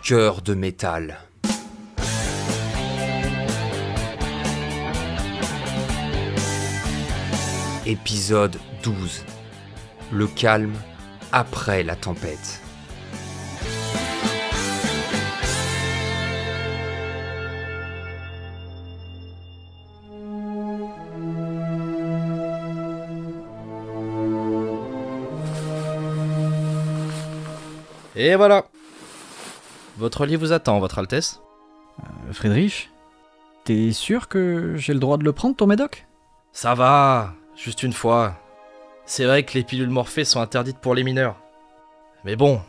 Cœur de métal. Épisode 12. Le calme après la tempête. Et voilà. Votre lit vous attend, Votre Altesse. Friedrich, t'es sûr que j'ai le droit de le prendre, ton médoc? Ça va, juste une fois. C'est vrai que les pilules morphées sont interdites pour les mineurs. Mais bon,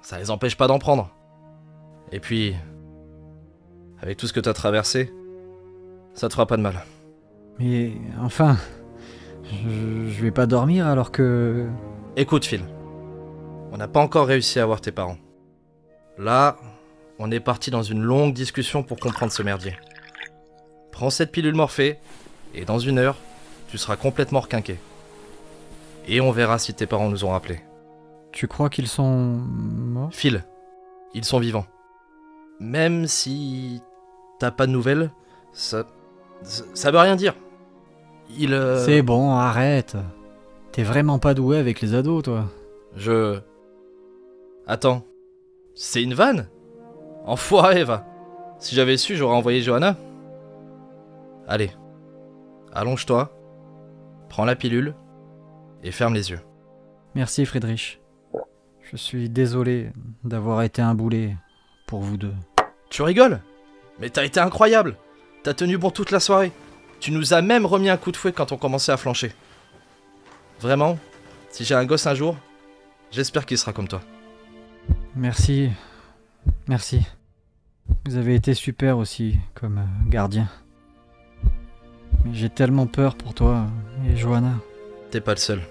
ça les empêche pas d'en prendre. Et puis, avec tout ce que t'as traversé, ça te fera pas de mal. Mais enfin, je vais pas dormir alors que... Écoute, Phil. On n'a pas encore réussi à voir tes parents. Là, on est parti dans une longue discussion pour comprendre ce merdier. Prends cette pilule morphée, et dans 1 heure, tu seras complètement requinqué. Et on verra si tes parents nous ont rappelés. Tu crois qu'ils sont... morts? Phil, ils sont vivants. Même si t'as pas de nouvelles, ça veut rien dire. C'est bon, arrête. T'es vraiment pas doué avec les ados, toi. Attends, c'est une vanne? Enfoiré, va. Si j'avais su, j'aurais envoyé Johanna. Allez, allonge-toi, prends la pilule et ferme les yeux. Merci, Friedrich. Je suis désolé d'avoir été un boulet pour vous deux. Tu rigoles? Mais t'as été incroyable. T'as tenu bon toute la soirée. Tu nous as même remis un coup de fouet quand on commençait à flancher. Vraiment, si j'ai un gosse un jour, j'espère qu'il sera comme toi. Merci. Merci. Vous avez été super aussi, comme gardien. Mais j'ai tellement peur pour toi et Johanna. T'es pas le seul.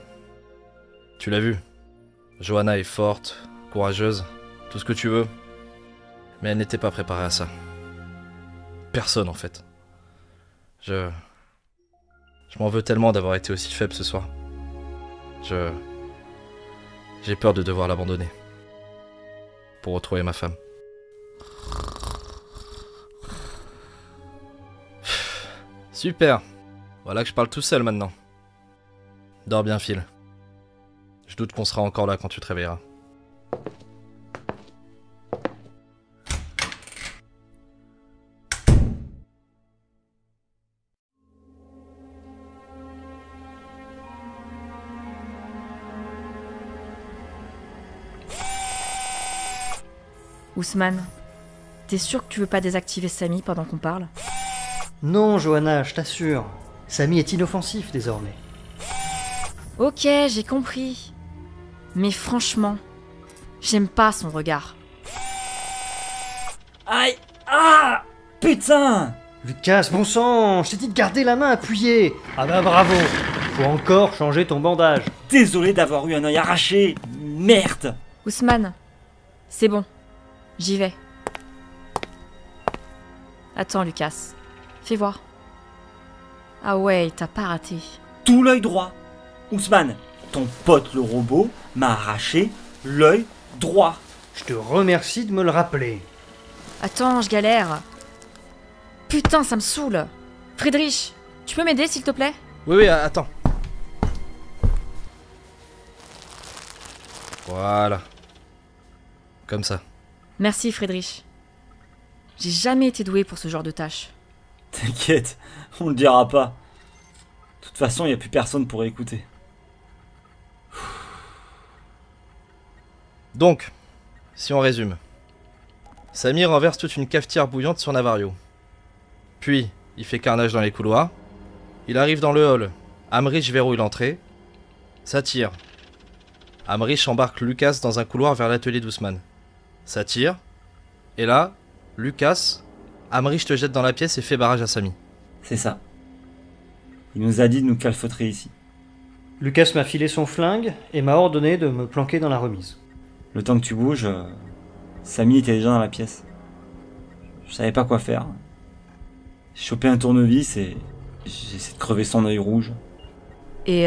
Tu l'as vu. Johanna est forte, courageuse, tout ce que tu veux. Mais elle n'était pas préparée à ça. Personne en fait. Je m'en veux tellement d'avoir été aussi faible ce soir. J'ai peur de devoir l'abandonner. Pour retrouver ma femme. Super. Voilà que je parle tout seul maintenant. Dors bien, Phil. Je doute qu'on sera encore là quand tu te réveilleras. Ousmane, t'es sûr que tu veux pas désactiver Samy pendant qu'on parle? Non, Johanna, je t'assure. Samy est inoffensif désormais. Ok, j'ai compris. Mais franchement, j'aime pas son regard. Aïe! Ah! Putain! Lucas, bon sang, je t'ai dit de garder la main appuyée. Ah bah bravo. Faut encore changer ton bandage. Désolé d'avoir eu un œil arraché. Merde! Ousmane, c'est bon. J'y vais. Attends, Lucas. Fais voir. Ah ouais, t'as pas raté. Tout l'œil droit. Ousmane, ton pote le robot m'a arraché l'œil droit. Je te remercie de me le rappeler. Attends, je galère. Putain, ça me saoule. Friedrich, tu peux m'aider s'il te plaît? Oui, attends. Voilà. Comme ça. Merci, Friedrich. J'ai jamais été doué pour ce genre de tâches. T'inquiète, on le dira pas. De toute façon, y a plus personne pour écouter. Donc, si on résume. Samy renverse toute une cafetière bouillante sur Navario. Puis, il fait carnage dans les couloirs. Il arrive dans le hall. Amrich verrouille l'entrée. Ça tire. Amrich embarque Lucas dans un couloir vers l'atelier d'Ousmane. Ça tire. Et là, Lucas, Amrich te jette dans la pièce et fait barrage à Samy. C'est ça. Il nous a dit de nous calfeutrer ici. Lucas m'a filé son flingue et m'a ordonné de me planquer dans la remise. Le temps que tu bouges, Samy était déjà dans la pièce. Je savais pas quoi faire. J'ai chopé un tournevis et j'ai essayé de crever son œil rouge. Et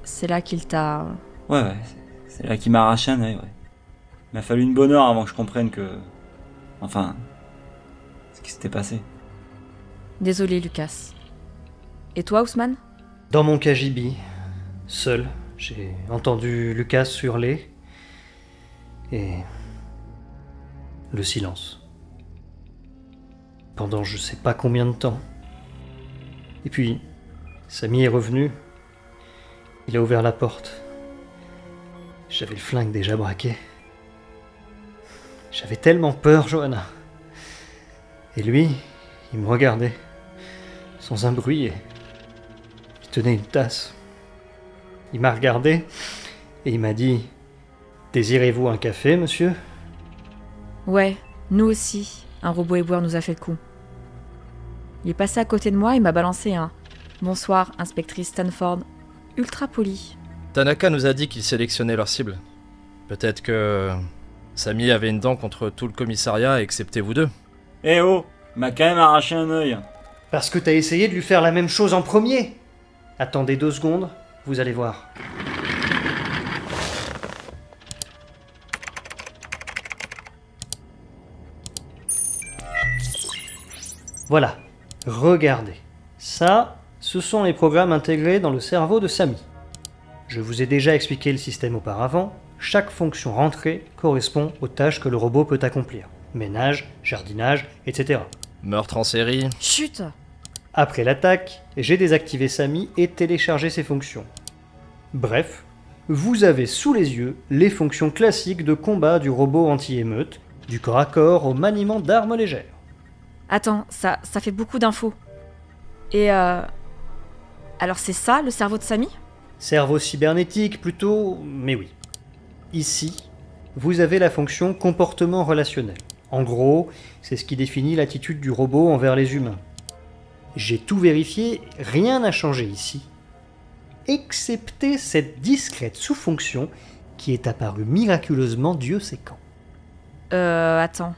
c'est là qu'il t'a... Ouais, c'est là qu'il m'a arraché un œil, ouais. Il m'a fallu une bonne heure avant que je comprenne que Enfin, ce qui s'était passé. Désolé, Lucas. Et toi, Ousmane? Dans mon KGB, seul, j'ai entendu Lucas hurler. Et... le silence. Pendant je sais pas combien de temps. Et puis, Samy est revenu. Il a ouvert la porte. J'avais le flingue déjà braqué. J'avais tellement peur, Johanna. Et lui, il me regardait, sans un bruit, et il tenait une tasse. Il m'a regardé, et il m'a dit « Désirez-vous un café, monsieur ?» Ouais, nous aussi. Un robot éboueur nous a fait le coup. Il est passé à côté de moi et m'a balancé un « Bonsoir, inspectrice Stanford », ultra poli. Tanaka nous a dit qu'ils sélectionnaient leurs cibles. Peut-être que Samy avait une dent contre tout le commissariat excepté vous deux. Eh oh, il m'a quand même arraché un œil. Parce que t'as essayé de lui faire la même chose en premier. Attendez 2 secondes, vous allez voir. Voilà, regardez. Ça, ce sont les programmes intégrés dans le cerveau de Samy. Je vous ai déjà expliqué le système auparavant. Chaque fonction rentrée correspond aux tâches que le robot peut accomplir. Ménage, jardinage, etc. Meurtre en série. Chut! Après l'attaque, j'ai désactivé Samy et téléchargé ses fonctions. Bref, vous avez sous les yeux les fonctions classiques de combat du robot anti-émeute, du corps à corps au maniement d'armes légères. Attends, ça fait beaucoup d'infos. Et alors c'est ça, le cerveau de Samy? Cerveau cybernétique plutôt, mais oui. Ici, vous avez la fonction comportement relationnel. En gros, c'est ce qui définit l'attitude du robot envers les humains. J'ai tout vérifié, rien n'a changé ici. Excepté cette discrète sous-fonction qui est apparue miraculeusement Dieu sait quand. Attends.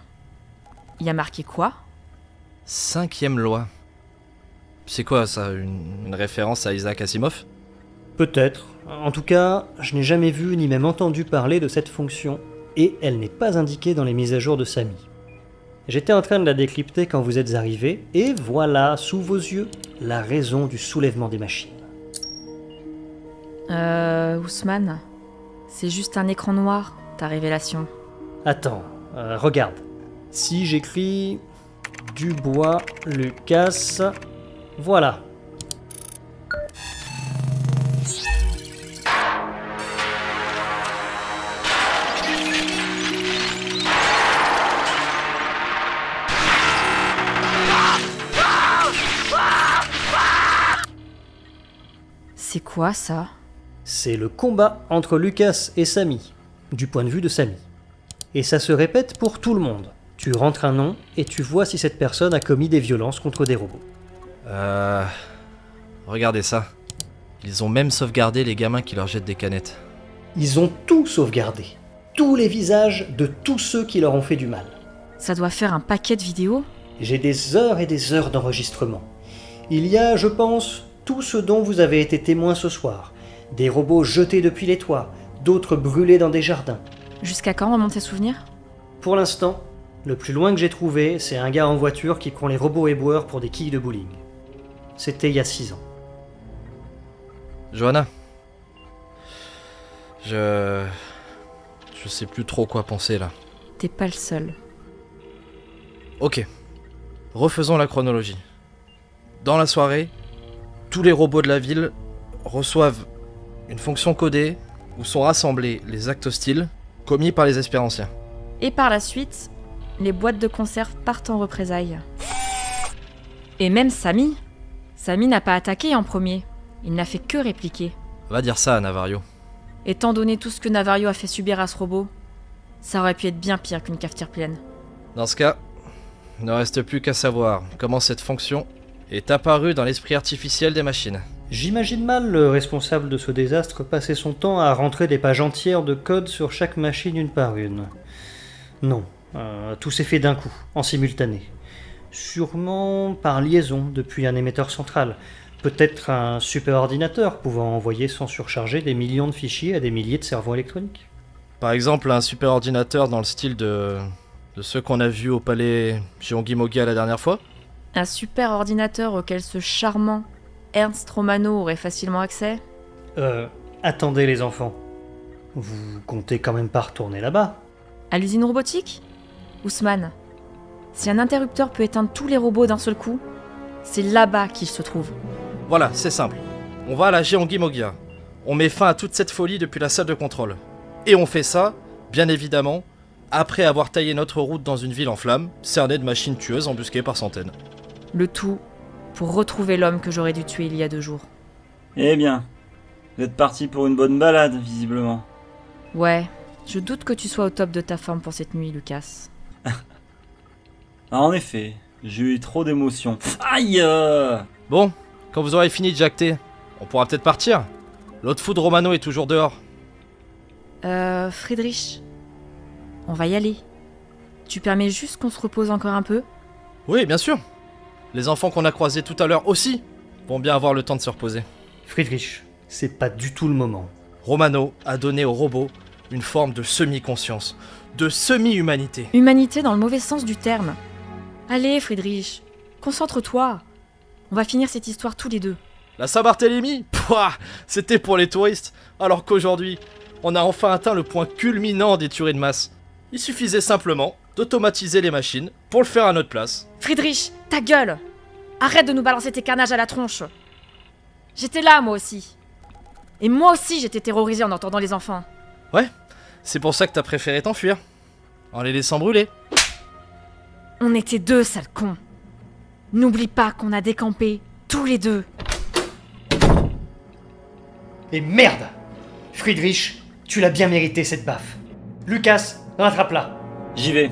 Il y a marqué quoi? 5e loi. C'est quoi ça, une référence à Isaac Asimov? Peut-être. En tout cas, je n'ai jamais vu ni même entendu parler de cette fonction, et elle n'est pas indiquée dans les mises à jour de Samy. J'étais en train de la décrypter quand vous êtes arrivés, et voilà, sous vos yeux, la raison du soulèvement des machines. Ousmane, c'est juste un écran noir, ta révélation. Attends, regarde. Si j'écris Dubois, Lucas, voilà. C'est quoi ça? C'est le combat entre Lucas et Samy, du point de vue de Samy. Et ça se répète pour tout le monde. Tu rentres un nom et tu vois si cette personne a commis des violences contre des robots. Regardez ça. Ils ont même sauvegardé les gamins qui leur jettent des canettes. Ils ont tout sauvegardé. Tous les visages de tous ceux qui leur ont fait du mal. Ça doit faire un paquet de vidéos? J'ai des heures et des heures d'enregistrement. Il y a, je pense, tout ce dont vous avez été témoin ce soir. Des robots jetés depuis les toits, d'autres brûlés dans des jardins. Jusqu'à quand remontent tes souvenirs? Pour l'instant, le plus loin que j'ai trouvé, c'est un gars en voiture qui prend les robots éboueurs pour des quilles de bowling. C'était il y a 6 ans. Johanna. Je sais plus trop quoi penser là. T'es pas le seul. Ok. Refaisons la chronologie. Dans la soirée, tous les robots de la ville reçoivent une fonction codée où sont rassemblés les actes hostiles commis par les Espéranciens. Et par la suite, les boîtes de conserve partent en représailles. Et même Samy n'a pas attaqué en premier. Il n'a fait que répliquer. Va dire ça à Navarro. Étant donné tout ce que Navarro a fait subir à ce robot, ça aurait pu être bien pire qu'une cafetière pleine. Dans ce cas, il ne reste plus qu'à savoir comment cette fonction est apparue dans l'esprit artificiel des machines. J'imagine mal le responsable de ce désastre passer son temps à rentrer des pages entières de code sur chaque machine une par une. Non, tout s'est fait d'un coup, en simultané. Sûrement par liaison depuis un émetteur central. Peut-être un superordinateur pouvant envoyer sans surcharger des millions de fichiers à des milliers de cerveaux électroniques. Par exemple, un superordinateur dans le style de De ceux qu'on a vus au palais Jeongi-Mogia la dernière fois? Un super ordinateur auquel ce charmant Ernst Romano aurait facilement accès? Attendez les enfants. Vous comptez quand même pas retourner là-bas? À l'usine robotique? Ousmane, si un interrupteur peut éteindre tous les robots d'un seul coup, c'est là-bas qu'il se trouve. Voilà, c'est simple. On va à la Jeongi-Mogia. On met fin à toute cette folie depuis la salle de contrôle. Et on fait ça, bien évidemment, après avoir taillé notre route dans une ville en flammes, cernée de machines tueuses embusquées par centaines. Le tout pour retrouver l'homme que j'aurais dû tuer il y a 2 jours. Eh bien, vous êtes parti pour une bonne balade, visiblement. Ouais, je doute que tu sois au top de ta forme pour cette nuit, Lucas. Ah, en effet, j'ai eu trop d'émotions. Aïe Bon, quand vous aurez fini de jacter, on pourra peut-être partir. L'autre fou de Romano est toujours dehors. Friedrich, on va y aller. Tu permets juste qu'on se repose encore un peu? Oui, bien sûr. Les enfants qu'on a croisés tout à l'heure aussi vont bien avoir le temps de se reposer. Friedrich, c'est pas du tout le moment. Romano a donné au robot une forme de semi-conscience, de semi-humanité. Humanité dans le mauvais sens du terme. Allez, Friedrich, concentre-toi. On va finir cette histoire tous les deux. La Saint-Barthélemy, pouah, c'était pour les touristes, alors qu'aujourd'hui, on a enfin atteint le point culminant des tueries de masse. Il suffisait simplement d'automatiser les machines pour le faire à notre place. Friedrich, ta gueule! Arrête de nous balancer tes carnages à la tronche. J'étais là, moi aussi. Et moi aussi, j'étais terrorisé en entendant les enfants. Ouais, c'est pour ça que t'as préféré t'enfuir, en les laissant brûler. On était 2, sale con. N'oublie pas qu'on a décampé, tous les 2. Et merde! Friedrich, tu l'as bien mérité cette baffe. Lucas, rattrape-la. J'y vais.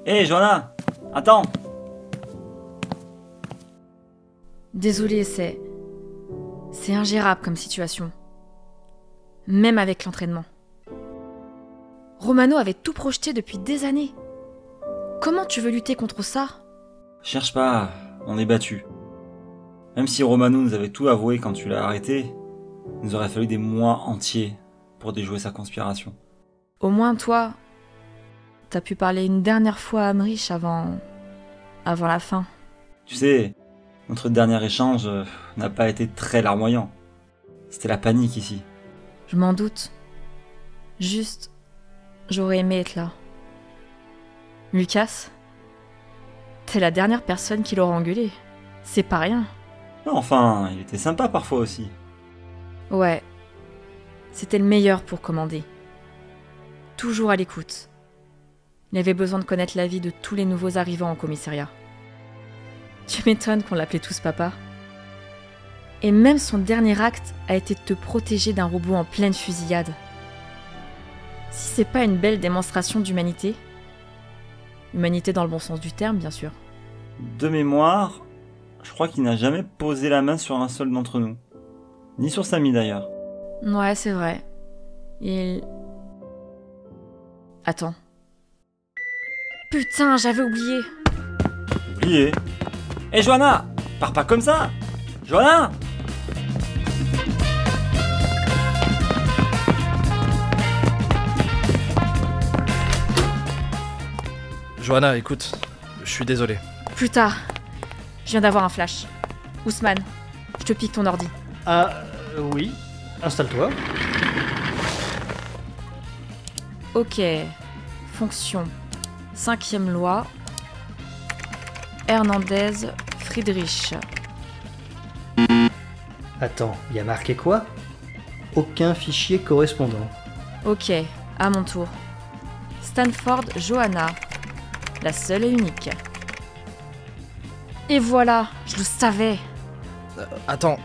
Hé, Joanna! Attends! Désolé, c'est ingérable comme situation. Même avec l'entraînement. Romano avait tout projeté depuis des années. Comment tu veux lutter contre ça? Cherche pas, on est battus. Même si Romano nous avait tout avoué quand tu l'as arrêté, il nous aurait fallu des mois entiers pour déjouer sa conspiration. Au moins, toi, t'as pu parler une dernière fois à Amrich avant la fin. Tu sais, notre dernier échange n'a pas été très larmoyant. C'était la panique ici. Je m'en doute. Juste, j'aurais aimé être là. Lucas, t'es la dernière personne qui l'aura engueulé. C'est pas rien. Non, enfin, il était sympa parfois aussi. Ouais. C'était le meilleur pour commander. Toujours à l'écoute. Il avait besoin de connaître la vie de tous les nouveaux arrivants au commissariat. Tu m'étonnes qu'on l'appelait tous papa. Et même son dernier acte a été de te protéger d'un robot en pleine fusillade. Si c'est pas une belle démonstration d'humanité, humanité dans le bon sens du terme, bien sûr. De mémoire, je crois qu'il n'a jamais posé la main sur un seul d'entre nous. Ni sur Samy d'ailleurs. Ouais, c'est vrai. Attends. Putain, j'avais oublié. Oublié. Hé Joanna, pars pas comme ça. Joanna! Joanna, écoute, je suis désolé. Plus tard. Je viens d'avoir un flash. Ousmane, je te pique ton ordi. Ah, oui. Installe-toi. Ok. Fonction. 5e loi. Hernandez, Friedrich. Attends, il y a marqué quoi? Aucun fichier correspondant. Ok, à mon tour. Stanford, Johanna. La seule et unique. Et voilà, je le savais. Attends,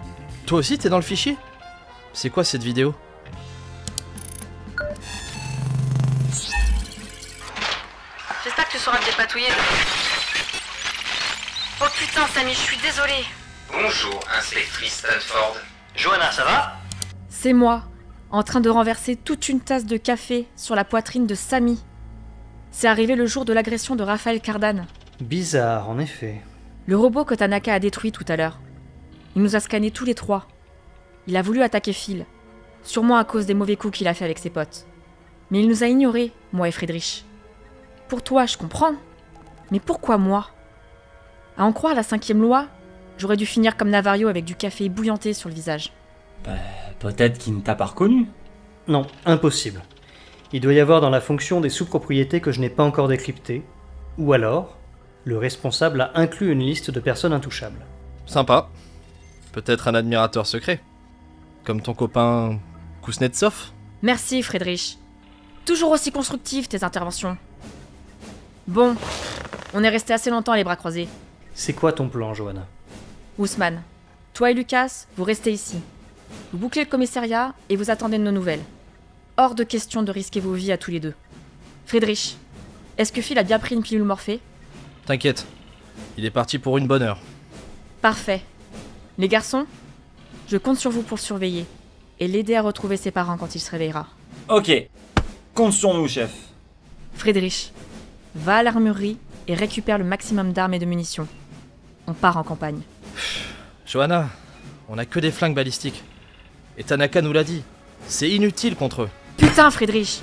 toi aussi t'es dans le fichier? C'est quoi cette vidéo? J'espère que tu sauras te dépatouiller. Oh putain, Samy, je suis désolée. Bonjour, inspectrice Stanford. Joanna, ça va? C'est moi, en train de renverser toute une tasse de café sur la poitrine de Samy. C'est arrivé le jour de l'agression de Raphaël Cardane. Bizarre, en effet. Le robot que Tanaka a détruit tout à l'heure. Il nous a scannés tous les trois. Il a voulu attaquer Phil, sûrement à cause des mauvais coups qu'il a fait avec ses potes. Mais il nous a ignorés, moi et Friedrich. Pour toi, je comprends. Mais pourquoi moi? À en croire la 5e loi, j'aurais dû finir comme Navario avec du café bouillanté sur le visage. Peut-être qu'il ne t'a pas reconnu. Non, impossible. Il doit y avoir dans la fonction des sous-propriétés que je n'ai pas encore décryptées. Ou alors, le responsable a inclus une liste de personnes intouchables. Sympa. Peut-être un admirateur secret. Comme ton copain Kuznetsov. Merci, Friedrich. Toujours aussi constructives tes interventions. Bon, on est resté assez longtemps les bras croisés. C'est quoi ton plan, Johanna? Ousmane, toi et Lucas, vous restez ici. Vous bouclez le commissariat et vous attendez de nos nouvelles. Hors de question de risquer vos vies à tous les deux. Friedrich, est-ce que Phil a bien pris une pilule morphée? T'inquiète, il est parti pour une bonne heure. Parfait. Les garçons, je compte sur vous pour le surveiller et l'aider à retrouver ses parents quand il se réveillera. Ok, compte sur nous, chef. Friedrich, va à l'armurerie et récupère le maximum d'armes et de munitions. On part en campagne. Johanna, on a que des flingues balistiques. Et Tanaka nous l'a dit, c'est inutile contre eux. Putain, Friedrich!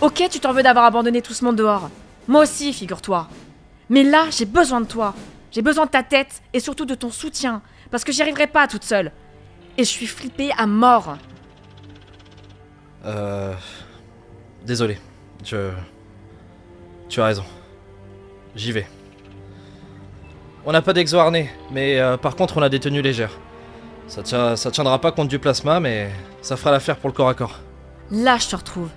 Ok, tu t'en veux d'avoir abandonné tout ce monde dehors. Moi aussi, figure-toi. Mais là, j'ai besoin de toi. J'ai besoin de ta tête et surtout de ton soutien. Parce que j'y arriverai pas toute seule. Et je suis flippée à mort. Désolé. Tu as raison. J'y vais. On n'a pas d'exo-harnais, mais par contre on a des tenues légères. Ça tiendra pas contre du plasma, mais ça fera l'affaire pour le corps à corps. Là, je te retrouve.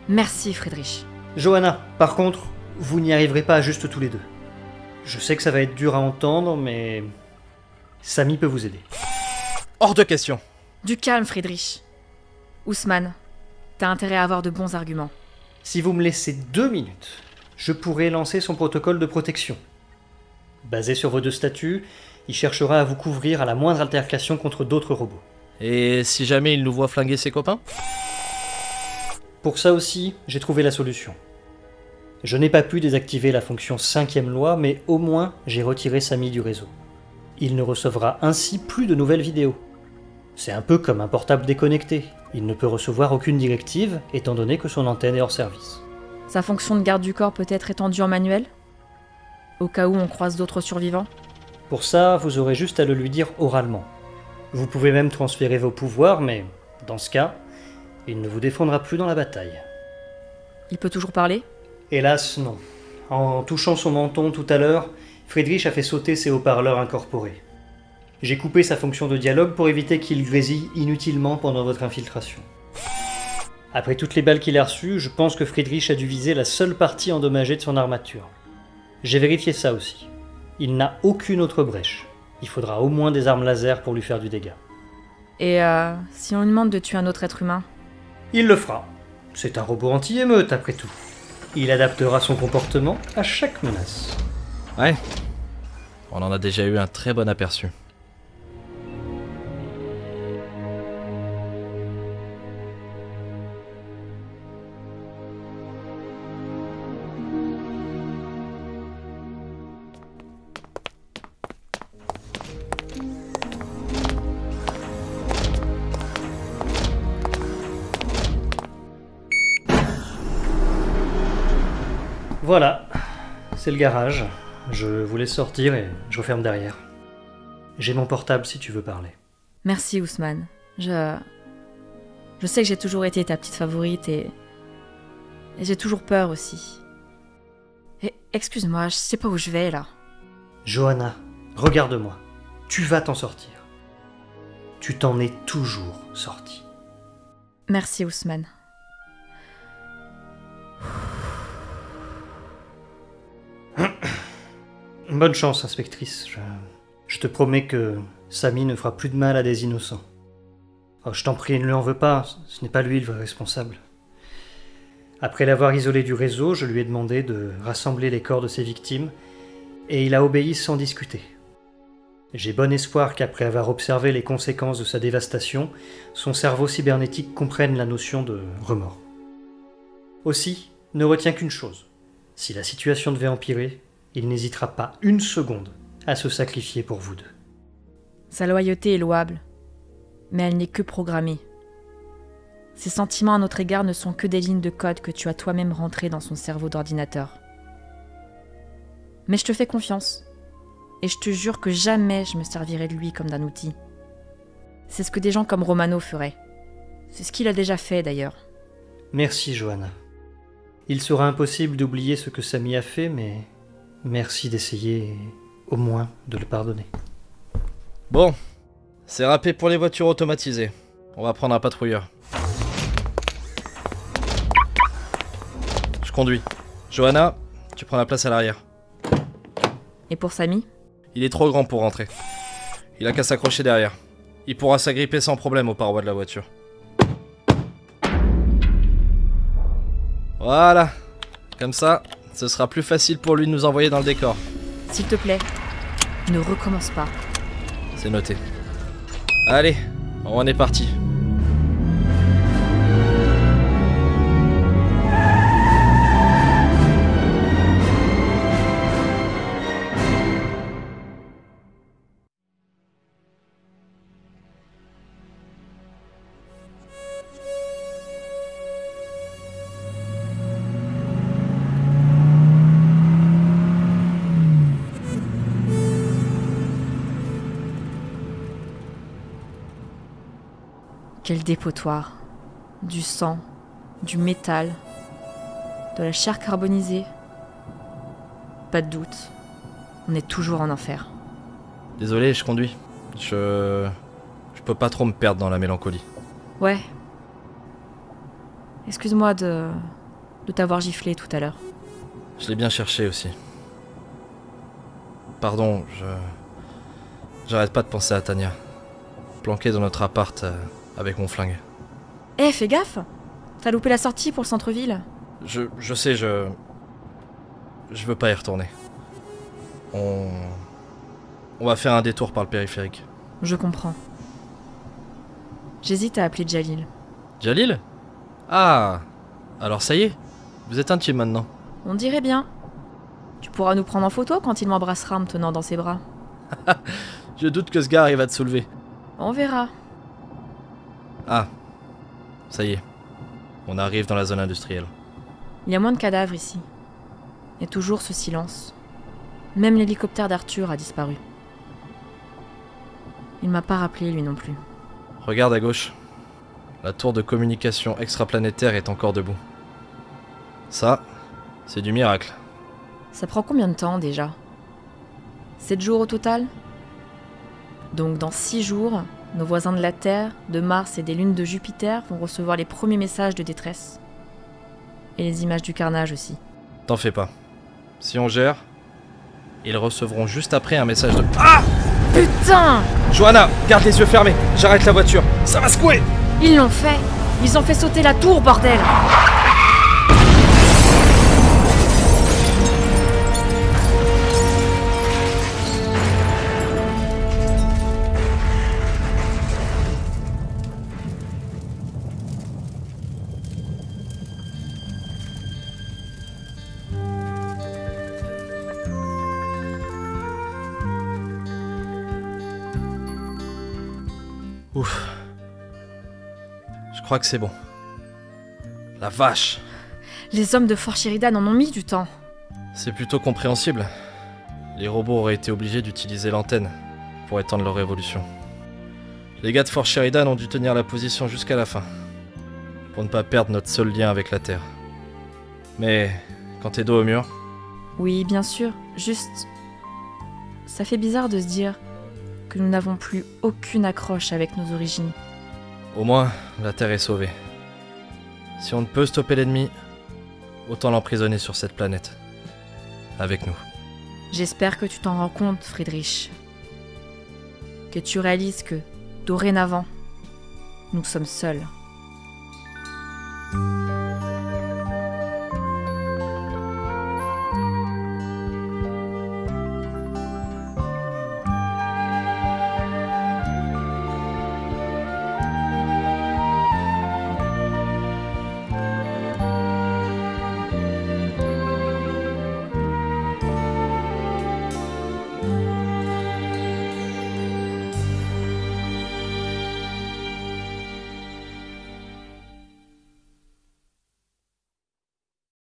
Merci, Friedrich. Johanna, par contre, vous n'y arriverez pas juste tous les deux. Je sais que ça va être dur à entendre, mais Samy peut vous aider. Hors de question. Du calme, Friedrich. Ousmane, t'as intérêt à avoir de bons arguments. Si vous me laissez 2 minutes, je pourrai lancer son protocole de protection. Basé sur vos 2 statuts, il cherchera à vous couvrir à la moindre altercation contre d'autres robots. Et si jamais il nous voit flinguer ses copains? Pour ça aussi, j'ai trouvé la solution. Je n'ai pas pu désactiver la fonction 5e loi, mais au moins j'ai retiré Samy du réseau. Il ne recevra ainsi plus de nouvelles vidéos. C'est un peu comme un portable déconnecté. Il ne peut recevoir aucune directive, étant donné que son antenne est hors service. Sa fonction de garde du corps peut être étendue en manuel? Au cas où on croise d'autres survivants? Pour ça, vous aurez juste à le lui dire oralement. Vous pouvez même transférer vos pouvoirs, mais dans ce cas, il ne vous défendra plus dans la bataille. Il peut toujours parler? Hélas, non. En touchant son menton tout à l'heure, Friedrich a fait sauter ses haut-parleurs incorporés. J'ai coupé sa fonction de dialogue pour éviter qu'il grésille inutilement pendant votre infiltration. Après toutes les balles qu'il a reçues, je pense que Friedrich a dû viser la seule partie endommagée de son armature. J'ai vérifié ça aussi. Il n'a aucune autre brèche. Il faudra au moins des armes laser pour lui faire du dégât. Et si on lui demande de tuer un autre être humain? Il le fera. C'est un robot anti-émeute après tout. Il adaptera son comportement à chaque menace. Ouais. On en a déjà eu un très bon aperçu. Voilà, c'est le garage. Je vous laisse sortir et je referme derrière. J'ai mon portable si tu veux parler. Merci, Ousmane. Je sais que j'ai toujours été ta petite favorite et j'ai toujours peur aussi. Et excuse-moi, je sais pas où je vais là. Johanna, regarde-moi. Tu vas t'en sortir. Tu t'en es toujours sortie. Merci, Ousmane. Bonne chance, inspectrice. Je te promets que Samy ne fera plus de mal à des innocents. Oh, je t'en prie, ne lui en veux pas, ce n'est pas lui le vrai responsable. Après l'avoir isolé du réseau, je lui ai demandé de rassembler les corps de ses victimes, et il a obéi sans discuter. J'ai bon espoir qu'après avoir observé les conséquences de sa dévastation, son cerveau cybernétique comprenne la notion de remords. Aussi, ne retiens qu'une chose. Si la situation devait empirer, il n'hésitera pas une seconde à se sacrifier pour vous deux. Sa loyauté est louable, mais elle n'est que programmée. Ses sentiments à notre égard ne sont que des lignes de code que tu as toi-même rentrées dans son cerveau d'ordinateur. Mais je te fais confiance, et je te jure que jamais je me servirai de lui comme d'un outil. C'est ce que des gens comme Romano feraient. C'est ce qu'il a déjà fait d'ailleurs. Merci, Johanna. Il sera impossible d'oublier ce que Samy a fait, mais merci d'essayer au moins de le pardonner. Bon, c'est râpé pour les voitures automatisées. On va prendre un patrouilleur. Je conduis. Johanna, tu prends la place à l'arrière. Et pour Samy ? Il est trop grand pour rentrer. Il a qu'à s'accrocher derrière. Il pourra s'agripper sans problème aux parois de la voiture. Voilà. Comme ça, ce sera plus facile pour lui de nous envoyer dans le décor. S'il te plaît, ne recommence pas. C'est noté. Allez, on est parti. Quel dépotoir. Du sang, du métal, de la chair carbonisée. Pas de doute, on est toujours en enfer. Désolé, je conduis. Je peux pas trop me perdre dans la mélancolie. Ouais. Excuse-moi de t'avoir giflé tout à l'heure. Je l'ai bien cherché aussi. Pardon, j'arrête pas de penser à Tania. Planquée dans notre appart avec mon flingue. Eh, fais gaffe! T'as loupé la sortie pour le centre-ville. Je sais, je veux pas y retourner. On va faire un détour par le périphérique. Je comprends. J'hésite à appeler Jalil. Jalil? Ah, alors ça y est, vous êtes intime maintenant. On dirait bien. Tu pourras nous prendre en photo quand il m'embrassera en me tenant dans ses bras. Je doute que ce gars arrive à te soulever. On verra. Ah, ça y est, on arrive dans la zone industrielle. Il y a moins de cadavres ici. Et toujours ce silence. Même l'hélicoptère d'Arthur a disparu. Il m'a pas rappelé lui non plus. Regarde à gauche. La tour de communication extraplanétaire est encore debout. Ça, c'est du miracle. Ça prend combien de temps déjà ? 7 jours au total ? Donc dans 6 jours, nos voisins de la Terre, de Mars et des lunes de Jupiter vont recevoir les premiers messages de détresse. Et les images du carnage aussi. T'en fais pas. Si on gère, ils recevront juste après un message de... Ah ! Putain ! Johanna, garde les yeux fermés. J'arrête la voiture. Ça va secouer. Ils l'ont fait ! Ils ont fait sauter la tour, bordel ! Ouf. Je crois que c'est bon. La vache. Les hommes de Fort Sheridan en ont mis du temps. C'est plutôt compréhensible. Les robots auraient été obligés d'utiliser l'antenne pour étendre leur révolution. Les gars de Fort Sheridan ont dû tenir la position jusqu'à la fin, pour ne pas perdre notre seul lien avec la Terre. Mais quand t'es dos au mur... Oui, bien sûr, juste... Ça fait bizarre de se dire que nous n'avons plus aucune accroche avec nos origines. Au moins, la Terre est sauvée. Si on ne peut stopper l'ennemi, autant l'emprisonner sur cette planète. Avec nous. J'espère que tu t'en rends compte, Friedrich. Que tu réalises que, dorénavant, nous sommes seuls.